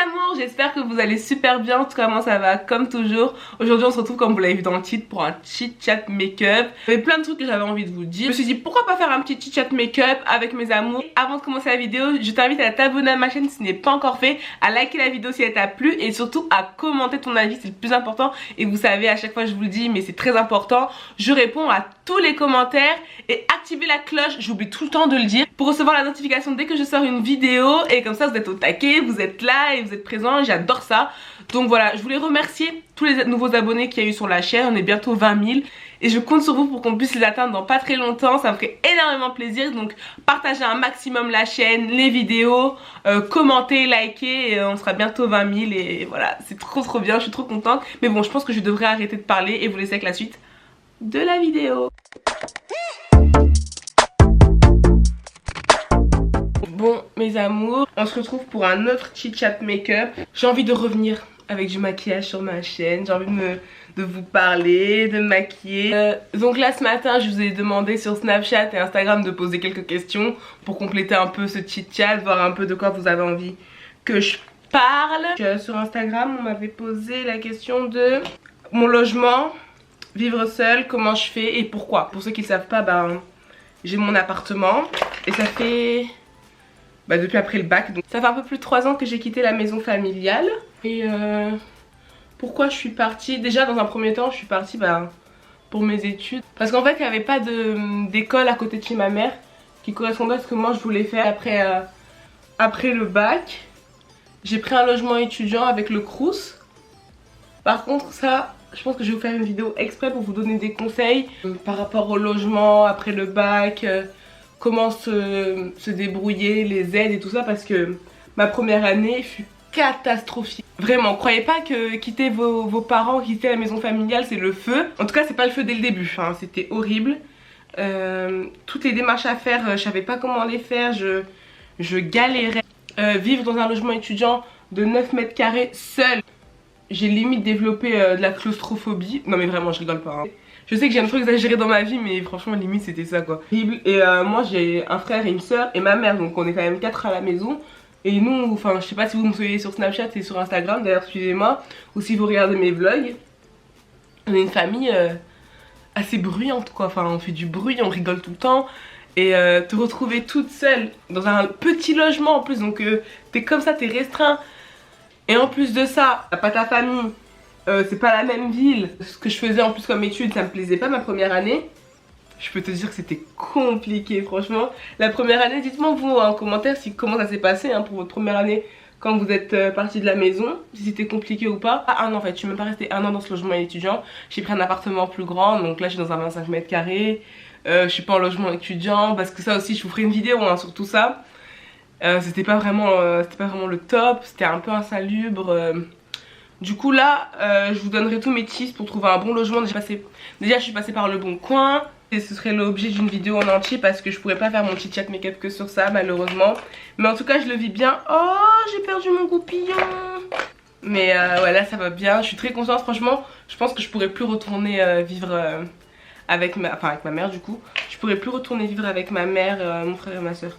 amours, j'espère que vous allez super bien. En tout cas moi ça va comme toujours. Aujourd'hui on se retrouve comme vous l'avez vu dans le titre pour un chit chat make-up. Il y avait plein de trucs que j'avais envie de vous dire. Je me suis dit pourquoi pas faire un petit chit chat make-up avec mes amours. Avant de commencer la vidéo, je t'invite à t'abonner à ma chaîne si ce n'est pas encore fait, à liker la vidéo si elle t'a plu et surtout à commenter ton avis, c'est le plus important. Et vous savez à chaque fois je vous le dis mais c'est très important, je réponds à tous les commentaires et activez la cloche, j'oublie tout le temps de le dire, pour recevoir la notification dès que je sors une vidéo et comme ça vous êtes au taquet, vous êtes là et vous êtes présents, j'adore ça. Donc voilà, je voulais remercier tous les nouveaux abonnés qu'il y a eu sur la chaîne, on est bientôt 20 000 et je compte sur vous pour qu'on puisse les atteindre dans pas très longtemps, ça me ferait énormément plaisir. Donc partagez un maximum la chaîne, les vidéos, commentez, likez et on sera bientôt 20 000 et voilà, c'est trop bien, je suis trop contente. Mais bon, je pense que je devrais arrêter de parler et vous laisser avec la suite de la vidéo. Bon mes amours, on se retrouve pour un autre chit chat make-up. J'ai envie de revenir avec du maquillage sur ma chaîne, j'ai envie de vous parler, de me maquiller. Donc là ce matin je vous ai demandé sur Snapchat et Instagram de poser quelques questions pour compléter un peu ce chit chat, voir un peu de quoi vous avez envie que je parle. Sur Instagram on m'avait posé la question de mon logement, vivre seule, comment je fais et pourquoi. Pour ceux qui ne savent pas, ben j'ai mon appartement et ça fait... depuis après le bac, donc ça fait un peu plus de 3 ans que j'ai quitté la maison familiale. Et pourquoi je suis partie? Déjà dans un premier temps je suis partie pour mes études. Parce qu'en fait il n'y avait pas d'école à côté de chez ma mère qui correspondait à ce que moi je voulais faire. Après le bac, j'ai pris un logement étudiant avec le Crous. Par contre ça, je pense que je vais vous faire une vidéo exprès pour vous donner des conseils par rapport au logement après le bac. Comment se débrouiller, les aides et tout ça, parce que ma première année fut catastrophique. Vraiment, croyez pas que quitter vos parents, quitter la maison familiale c'est le feu. En tout cas c'est pas le feu dès le début, hein. C'était horrible. Toutes les démarches à faire, je savais pas comment les faire, je galérais. Vivre dans un logement étudiant de 9 mètres carrés seul, j'ai limite développé de la claustrophobie. Non mais vraiment je rigole pas, hein. Je sais que j'aime trop exagérer dans ma vie mais franchement limite c'était ça quoi. Et moi j'ai un frère et une soeur et ma mère, donc on est quand même 4 à la maison. Et nous, enfin je sais pas si vous me suivez sur Snapchat et sur Instagram, d'ailleurs suivez-moi. Ou si vous regardez mes vlogs. On est une famille assez bruyante quoi, enfin on fait du bruit, on rigole tout le temps. Et te retrouver toute seule dans un petit logement en plus, donc t'es comme ça, t'es restreint. Et en plus de ça, t'as pas ta famille. C'est pas la même ville. Ce que je faisais en plus comme étude, ça me plaisait pas ma première année. Je peux te dire que c'était compliqué franchement. La première année, dites-moi vous en commentaire comment ça s'est passé pour votre première année quand vous êtes parti de la maison, si c'était compliqué ou pas. Ah non en fait, je suis même pas restée 1 an dans ce logement étudiant. J'ai pris un appartement plus grand, donc là je suis dans un 25 mètres carrés. Je suis pas en logement étudiant parce que ça aussi je vous ferai une vidéo sur tout ça. C'était pas vraiment le top, c'était un peu insalubre. Du coup là, je vous donnerai tous mes tips pour trouver un bon logement. Déjà je suis passée par Le Bon Coin. Et ce serait l'objet d'une vidéo en entier parce que je pourrais pas faire mon chit chat make-up que sur ça malheureusement. Mais en tout cas je le vis bien. Oh j'ai perdu mon goupillon. Mais ouais là ça va bien, je suis très contente franchement. Je pense que je pourrais plus retourner vivre avec ma mère du coup. Je pourrais plus retourner vivre avec ma mère, mon frère et ma soeur.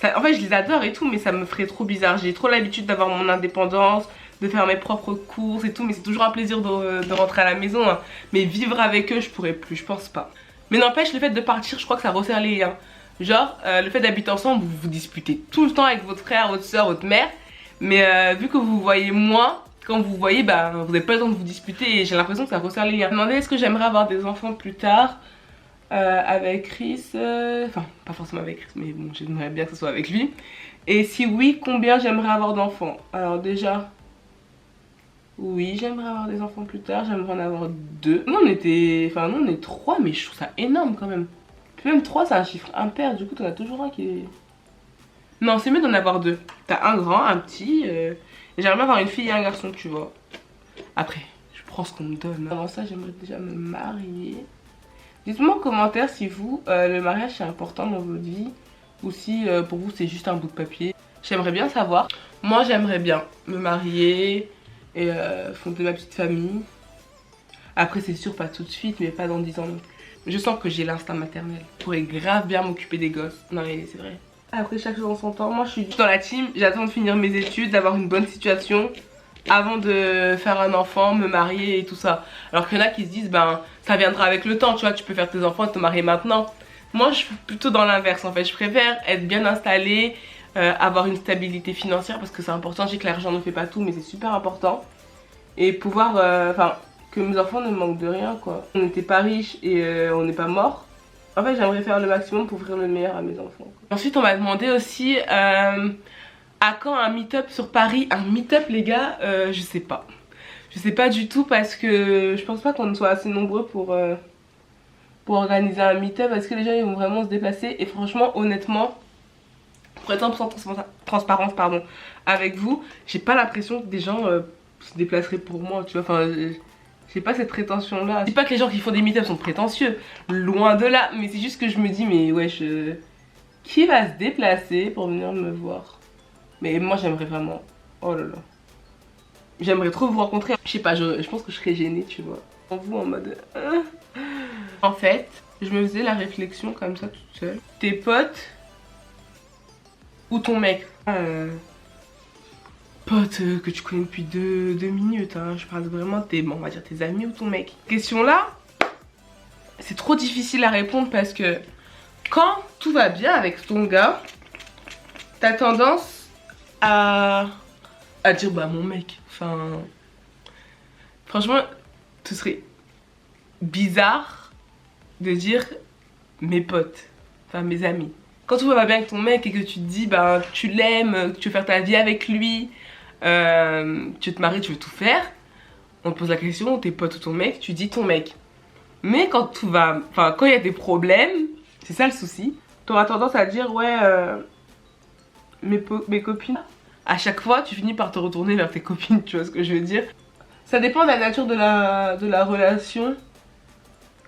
En fait je les adore et tout mais ça me ferait trop bizarre. J'ai trop l'habitude d'avoir mon indépendance, de faire mes propres courses et tout, mais c'est toujours un plaisir de rentrer à la maison hein. Mais vivre avec eux je pourrais plus, je pense pas. Mais n'empêche, le fait de partir je crois que ça resserre les liens. Genre le fait d'habiter ensemble, vous vous disputez tout le temps avec votre frère, votre soeur, votre mère. Mais vu que vous voyez moins, quand vous voyez vous n'avez pas le temps de vous disputer. Et j'ai l'impression que ça resserre les liens. Je me demandais est-ce que j'aimerais avoir des enfants plus tard avec Chris, enfin pas forcément avec Chris mais bon j'aimerais bien que ce soit avec lui. Et si oui, combien j'aimerais avoir d'enfants? Alors déjà... oui, j'aimerais avoir des enfants plus tard, j'aimerais en avoir 2. Nous on est 3 mais je trouve ça énorme quand même. Puis même 3 c'est un chiffre impair, du coup t'en as toujours un qui est... Non c'est mieux d'en avoir 2. T'as un grand, un petit, et j'aimerais bien avoir une fille et un garçon tu vois. Après, je prends ce qu'on me donne. Avant ça j'aimerais déjà me marier. Dites-moi en commentaire si vous, le mariage c'est important dans votre vie. Ou si pour vous c'est juste un bout de papier. J'aimerais bien savoir. Moi j'aimerais bien me marier et fonder ma petite famille. Après c'est sûr pas tout de suite mais pas dans 10 ans non plus. Je sens que j'ai l'instinct maternel. Je pourrais grave bien m'occuper des gosses. Non mais c'est vrai. Après chaque chose en son temps. Moi je suis dans la team, j'attends de finir mes études, d'avoir une bonne situation avant de faire un enfant, me marier et tout ça. Alors qu'il y en a qui se disent ben ça viendra avec le temps, tu vois, tu peux faire tes enfants et te marier maintenant. Moi je suis plutôt dans l'inverse en fait, je préfère être bien installée, avoir une stabilité financière parce que c'est important. Je sais que l'argent ne fait pas tout mais c'est super important. Et pouvoir, enfin que mes enfants ne manquent de rien quoi. On n'était pas riches et on n'est pas morts. En fait j'aimerais faire le maximum pour offrir le meilleur à mes enfants. Ensuite on m'a demandé aussi à quand un meet-up sur Paris. Un meet-up les gars, je sais pas. Je sais pas du tout parce que je pense pas qu'on soit assez nombreux pour organiser un meet-up parce que les gens ils vont vraiment se déplacer. Et franchement honnêtement, pour être 100% transparence pardon, avec vous, j'ai pas l'impression que des gens se déplaceraient pour moi, tu vois. Enfin, j'ai pas cette prétention là. Je dis pas que les gens qui font des meet-up sont prétentieux, loin de là, mais c'est juste que je me dis mais wesh, qui va se déplacer pour venir me voir? Mais moi j'aimerais vraiment, oh là là, j'aimerais trop vous rencontrer. Je sais pas, je pense que je serais gênée, tu vois. En vous en mode En fait, je me faisais la réflexion comme ça toute seule. Tes potes ou ton mec, pote que tu connais depuis deux minutes, hein. Je parle vraiment de tes, bon, on va dire tes amis ou ton mec. Question là, c'est trop difficile à répondre parce que quand tout va bien avec ton gars, t'as tendance à dire bah mon mec. Enfin, franchement, ce serait bizarre de dire mes potes, enfin mes amis. Quand tout va bien avec ton mec et que tu te dis bah tu l'aimes, que tu veux faire ta vie avec lui, tu veux te marier, tu veux tout faire, on te pose la question tes potes ou ton mec, tu dis ton mec. Mais quand tout va, enfin quand il y a des problèmes, c'est ça le souci, t'auras tendance à dire ouais mes copines. À chaque fois tu finis par te retourner vers tes copines, tu vois ce que je veux dire. Ça dépend de la nature de la relation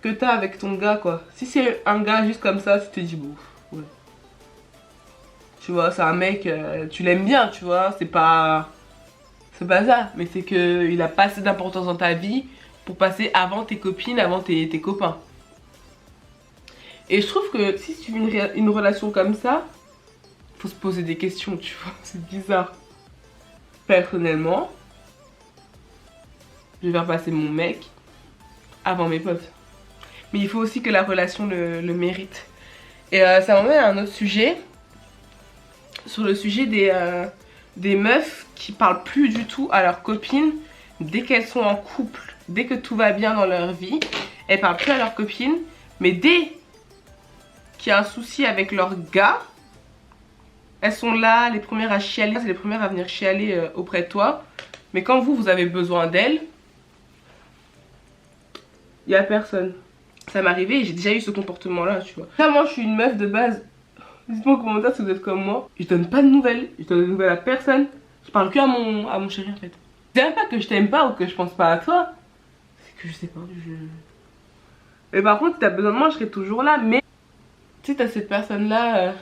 que t'as avec ton gars quoi. Si c'est un gars juste comme ça, tu te dis bon ouais. Tu vois, c'est un mec, tu l'aimes bien, tu vois, c'est pas ça, mais c'est que il a pas assez d'importance dans ta vie pour passer avant tes copines, avant tes copains. Et je trouve que si tu vis une relation comme ça, faut se poser des questions, tu vois, c'est bizarre. Personnellement, je vais faire passer mon mec avant mes potes. Mais il faut aussi que la relation le mérite. Et ça m'emmène à un autre sujet. Sur le sujet des meufs qui parlent plus du tout à leurs copines dès qu'elles sont en couple. Dès que tout va bien dans leur vie, elles parlent plus à leurs copines. Mais dès qu'il y a un souci avec leur gars, elles sont là, les premières à chialer. C'est les premières à venir chialer auprès de toi. Mais quand vous avez besoin d'elles, il n'y a personne. Ça m'est arrivé et j'ai déjà eu ce comportement là, tu vois. Là moi je suis une meuf de base. Dites-moi en commentaire si vous êtes comme moi. Je donne pas de nouvelles, je donne des nouvelles à personne. Je parle que à mon chéri en fait. C'est même pas que je t'aime pas ou que je pense pas à toi. C'est que je sais pas, Mais par contre si t'as besoin de moi je serai toujours là. Mais tu sais t'as cette personne là,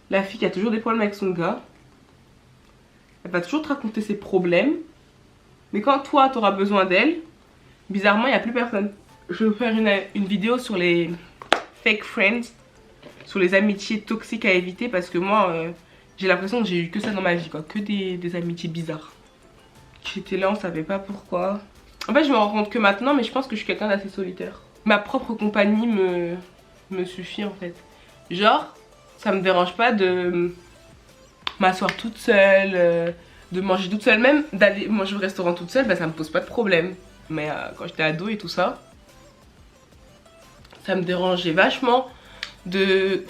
la fille qui a toujours des problèmes avec son gars. Elle va toujours te raconter ses problèmes. Mais quand toi t'auras besoin d'elle, bizarrement il n'y a plus personne. Je vais faire une vidéo sur les fake friends, sur les amitiés toxiques à éviter parce que moi j'ai l'impression que j'ai eu que ça dans ma vie quoi, que des amitiés bizarres. J'étais là, on savait pas pourquoi. En fait je me rends compte que maintenant, mais je pense que je suis quelqu'un d'assez solitaire. Ma propre compagnie me suffit en fait. Genre ça me dérange pas de m'asseoir toute seule, de manger toute seule, même d'aller manger au restaurant toute seule, bah ça me pose pas de problème. Mais quand j'étais ado et tout ça, ça me dérangeait vachement de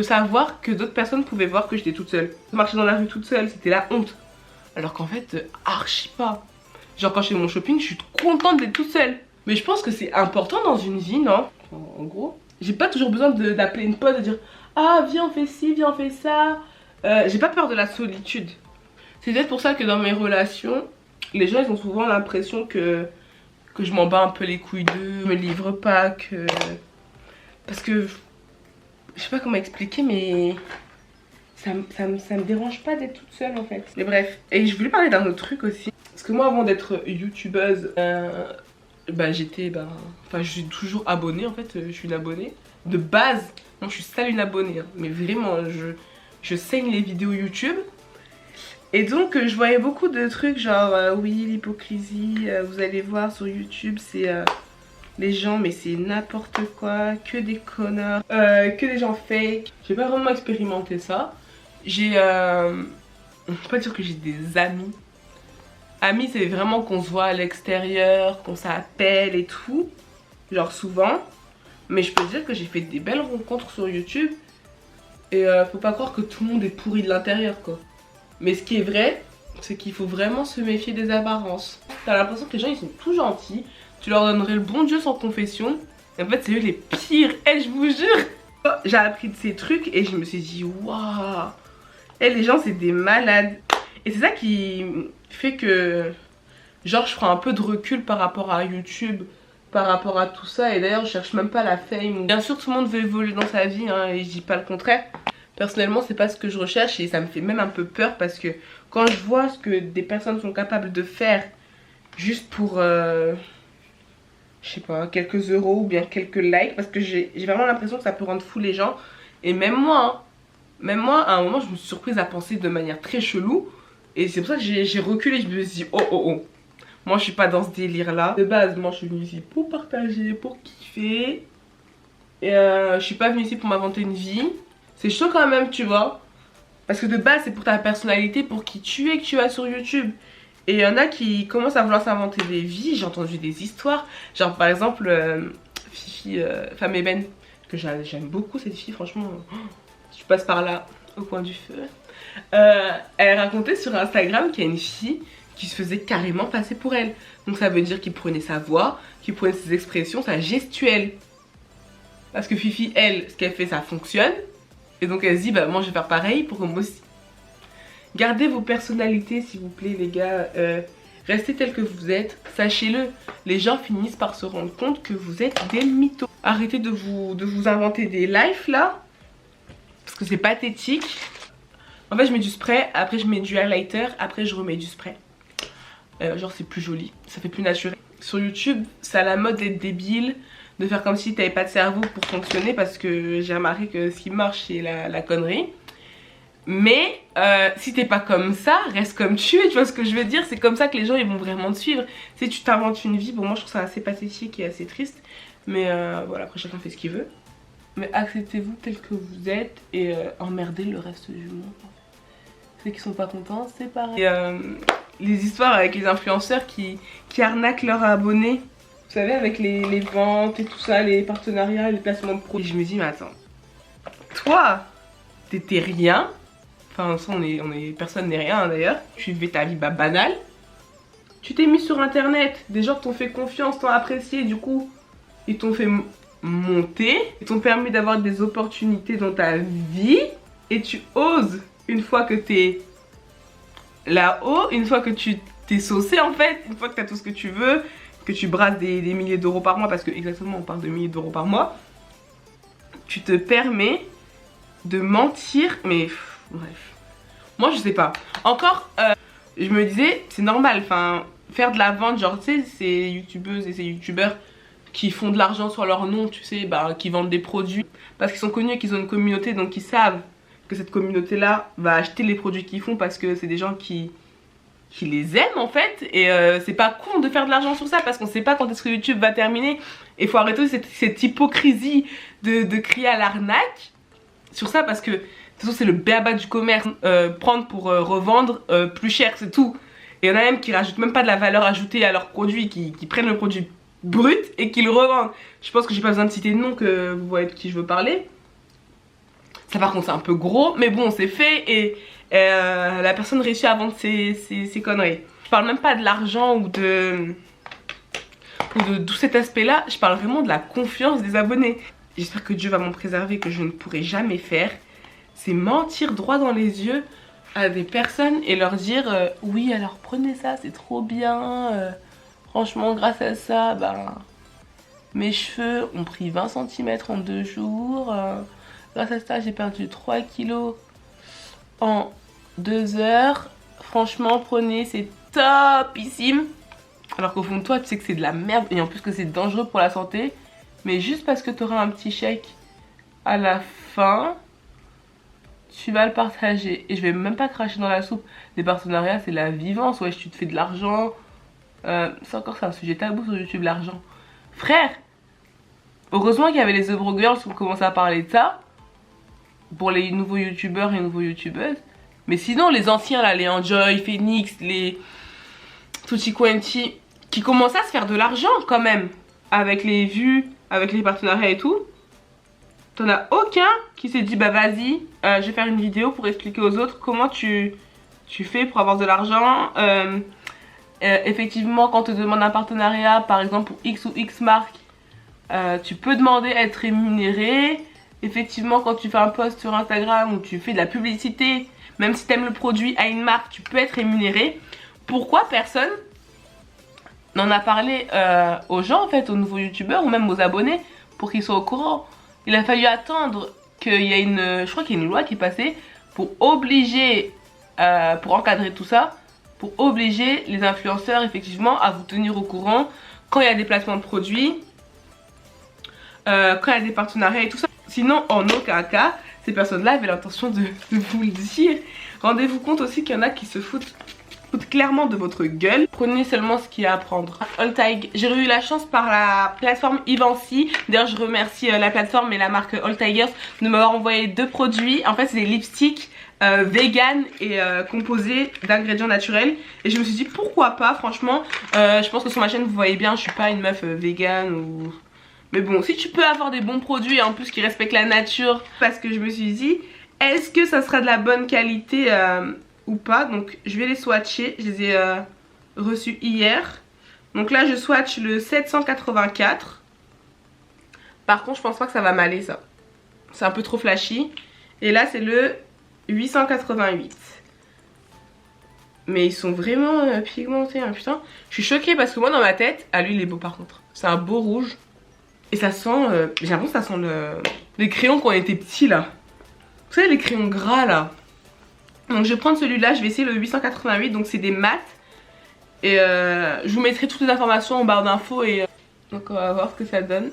savoir que d'autres personnes pouvaient voir que j'étais toute seule. Marcher dans la rue toute seule, c'était la honte. Alors qu'en fait, archi pas. Genre quand je fais mon shopping, je suis contente d'être toute seule. Mais je pense que c'est important dans une vie, non? En gros, j'ai pas toujours besoin d'appeler une pote, de dire ah viens on fait ci, viens on fait ça. J'ai pas peur de la solitude. C'est peut-être pour ça que dans mes relations, les gens ils ont souvent l'impression que je m'en bats un peu les couilles d'eux, me livre pas, que... Parce que... Je sais pas comment expliquer mais... Ça me dérange pas d'être toute seule en fait. Mais bref, et je voulais parler d'un autre truc aussi. Parce que moi avant d'être youtubeuse, j'étais... Enfin je suis toujours abonnée en fait, je suis une abonnée. De base, non je suis sale une abonnée, hein. Mais vraiment, je saigne les vidéos YouTube. Et donc je voyais beaucoup de trucs genre oui l'hypocrisie, vous allez voir sur YouTube c'est les gens mais c'est n'importe quoi, que des connards, que des gens fake. J'ai pas vraiment expérimenté ça. J'ai on peut pas dire que j'ai des amis. Amis c'est vraiment qu'on se voit à l'extérieur, qu'on s'appelle et tout, genre souvent. Mais je peux dire que j'ai fait des belles rencontres sur YouTube. Et faut pas croire que tout le monde est pourri de l'intérieur quoi. Mais ce qui est vrai, c'est qu'il faut vraiment se méfier des apparences. T'as l'impression que les gens ils sont tout gentils, tu leur donnerais le bon Dieu sans confession. Et en fait c'est eux les pires, je vous jure. J'ai appris de ces trucs et je me suis dit waouh, les gens c'est des malades. Et c'est ça qui fait que genre je prends un peu de recul par rapport à YouTube, par rapport à tout ça. Et d'ailleurs je cherche même pas la fame. Bien sûr tout le monde veut évoluer dans sa vie hein, et je dis pas le contraire. Personnellement c'est pas ce que je recherche et ça me fait même un peu peur parce que quand je vois ce que des personnes sont capables de faire juste pour je sais pas quelques euros ou bien quelques likes, parce que j'ai vraiment l'impression que ça peut rendre fou les gens. Et même moi à un moment je me suis surprise à penser de manière très chelou. Et c'est pour ça que j'ai reculé, je me suis dit oh moi je suis pas dans ce délire là. De base moi je suis venue ici pour partager, pour kiffer. Et je suis pas venue ici pour m'inventer une vie. C'est chaud quand même tu vois. Parce que de base c'est pour ta personnalité, pour qui tu es que tu vas sur YouTube. Et il y en a qui commencent à vouloir s'inventer des vies. J'ai entendu des histoires. Genre par exemple Fifi Femme Ébène, que j'aime beaucoup cette fille franchement. Je passe par là au coin du feu. Elle racontait sur Instagram qu'il y a une fille qui se faisait carrément passer pour elle. Donc ça veut dire qu'il prenait sa voix, qu'il prenait ses expressions, sa gestuelle. Parce que Fifi elle, ce qu'elle fait ça fonctionne. Et donc elle se dit bah moi je vais faire pareil pour que moi aussi. Gardez vos personnalités s'il vous plaît les gars, restez tels que vous êtes, sachez-le, les gens finissent par se rendre compte que vous êtes des mythos. Arrêtez de vous inventer des lives là, parce que c'est pathétique. En fait je mets du spray, après je mets du highlighter, après je remets du spray. Genre c'est plus joli, ça fait plus naturel. Sur YouTube c'est à la mode d'être débile, de faire comme si t'avais pas de cerveau pour fonctionner, parce que j'ai remarqué que ce qui marche c'est la connerie. Mais si t'es pas comme ça, reste comme tu es, tu vois ce que je veux dire. C'est comme ça que les gens ils vont vraiment te suivre. Si tu t'inventes une vie, bon moi je trouve ça assez pathétique et assez triste. Mais voilà, après chacun fait ce qu'il veut. Mais acceptez-vous tel que vous êtes et emmerdez le reste du monde. Ceux qui sont pas contents, c'est pareil. Et, les histoires avec les influenceurs qui arnaquent leurs abonnés. Vous savez, avec les ventes et tout ça, les partenariats, les placements de produits. Et je me dis mais attends, toi t'étais rien. Enfin, ça, personne n'est rien d'ailleurs. Tu vivais ta vie banale. Tu t'es mis sur internet. Des gens t'ont fait confiance, t'ont apprécié. Du coup, ils t'ont fait monter. Ils t'ont permis d'avoir des opportunités dans ta vie. Et tu oses, une fois que t'es là-haut, une fois que tu t'es saucé en fait, une fois que t'as tout ce que tu veux, que tu brasses des milliers d'euros par mois, parce que exactement on parle de milliers d'euros par mois, tu te permets de mentir, mais bref. Moi je sais pas. Encore, je me disais, c'est normal, enfin, faire de la vente, genre tu sais, ces youtubeuses et ces youtubeurs qui font de l'argent sur leur nom, tu sais, bah, qui vendent des produits, parce qu'ils sont connus et qu'ils ont une communauté, donc ils savent que cette communauté là va acheter les produits qu'ils font parce que c'est des gens qui les aiment en fait. Et c'est pas con de faire de l'argent sur ça, parce qu'on sait pas quand est-ce que YouTube va terminer. Et faut arrêter cette hypocrisie de crier à l'arnaque sur ça, parce que de toute façon c'est le béaba du commerce, prendre pour revendre plus cher, c'est tout. Et il y en a même qui rajoutent même pas de la valeur ajoutée à leurs produits, qui prennent le produit brut et qui le revendent. Je pense que j'ai pas besoin de citer de nom, que vous voyez de qui je veux parler. Ça par contre c'est un peu gros, mais bon c'est fait et la personne réussit à vendre ses conneries. Je parle même pas de l'argent ou de tout cet aspect là, je parle vraiment de la confiance des abonnés. J'espère que Dieu va m'en préserver, que je ne pourrai jamais faire. C'est mentir droit dans les yeux à des personnes et leur dire oui alors prenez ça, c'est trop bien, franchement grâce à ça, ben, mes cheveux ont pris 20 cm en 2 jours, grâce à ça j'ai perdu 3 kilos en 2 heures, franchement prenez, c'est topissime. Alors qu'au fond de toi tu sais que c'est de la merde et en plus que c'est dangereux pour la santé. Mais juste parce que tu auras un petit chèque à la fin, tu vas le partager. Et je vais même pas cracher dans la soupe. Les partenariats, c'est la vivance. Ouais, tu te fais de l'argent. C'est un sujet tabou sur YouTube, l'argent. Frère, heureusement qu'il y avait les The Bro Girls qui ont commencé à parler de ça. Pour les nouveaux youtubeurs et nouveaux youtubeuses. Mais sinon, les anciens là, les Enjoy, Phoenix, les Tutti Quanti, qui commençaient à se faire de l'argent quand même. Avec les vues, avec les partenariats et tout. T'en as aucun qui s'est dit bah vas-y, je vais faire une vidéo pour expliquer aux autres comment tu fais pour avoir de l'argent. Effectivement, quand on te demande un partenariat, par exemple pour X ou X marque, tu peux demander à être rémunéré. Effectivement, quand tu fais un post sur Instagram ou tu fais de la publicité, même si tu aimes le produit à une marque, tu peux être rémunéré. Pourquoi personne n'en a parlé aux gens en fait, aux nouveaux youtubeurs ou même aux abonnés pour qu'ils soient au courant? Il a fallu attendre qu'il y ait je crois qu'il y a une loi qui est passée pour obliger, pour encadrer tout ça, pour obliger les influenceurs effectivement à vous tenir au courant quand il y a des placements de produits, quand il y a des partenariats et tout ça. Sinon, en aucun cas, ces personnes-là avaient l'intention de vous le dire. Rendez-vous compte aussi qu'il y en a qui se foutent clairement de votre gueule. Prenez seulement ce qu'il y a à prendre. Alltag, j'ai eu la chance par la plateforme Ivancy. D'ailleurs je remercie la plateforme et la marque Alltigers de m'avoir envoyé 2 produits. En fait c'est des lipsticks vegan et composés d'ingrédients naturels. Et je me suis dit pourquoi pas, franchement. Je pense que sur ma chaîne vous voyez bien, je suis pas une meuf vegan ou... Mais bon, si tu peux avoir des bons produits en plus qui respectent la nature, parce que je me suis dit, est-ce que ça sera de la bonne qualité ou pas? Donc je vais les swatcher, je les ai reçus hier. Donc là je swatch le 784. Par contre je pense pas que ça va m'aller ça. C'est un peu trop flashy. Et là c'est le 888. Mais ils sont vraiment pigmentés hein, putain. Je suis choquée parce que moi dans ma tête, ah lui il est beau par contre. C'est un beau rouge. Et ça sent, j'ai l'impression que ça sent les crayons quand on était petits là. Vous savez les crayons gras là. Donc je vais prendre celui-là, je vais essayer le 888, donc c'est des mat. Et je vous mettrai toutes les informations en barre d'infos et donc on va voir ce que ça donne.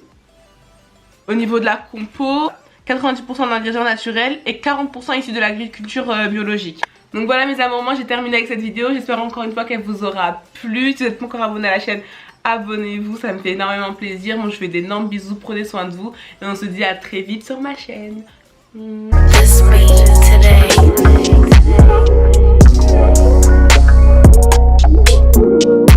Au niveau de la compo, 90% d'ingrédients naturels et 40% issus de l'agriculture biologique. Donc voilà mes amours, moi j'ai terminé avec cette vidéo, j'espère encore une fois qu'elle vous aura plu. Si vous n'êtes pas encore abonné à la chaîne, abonnez-vous, ça me fait énormément plaisir. Moi je fais d'énormes bisous, prenez soin de vous et on se dit à très vite sur ma chaîne. Just me today.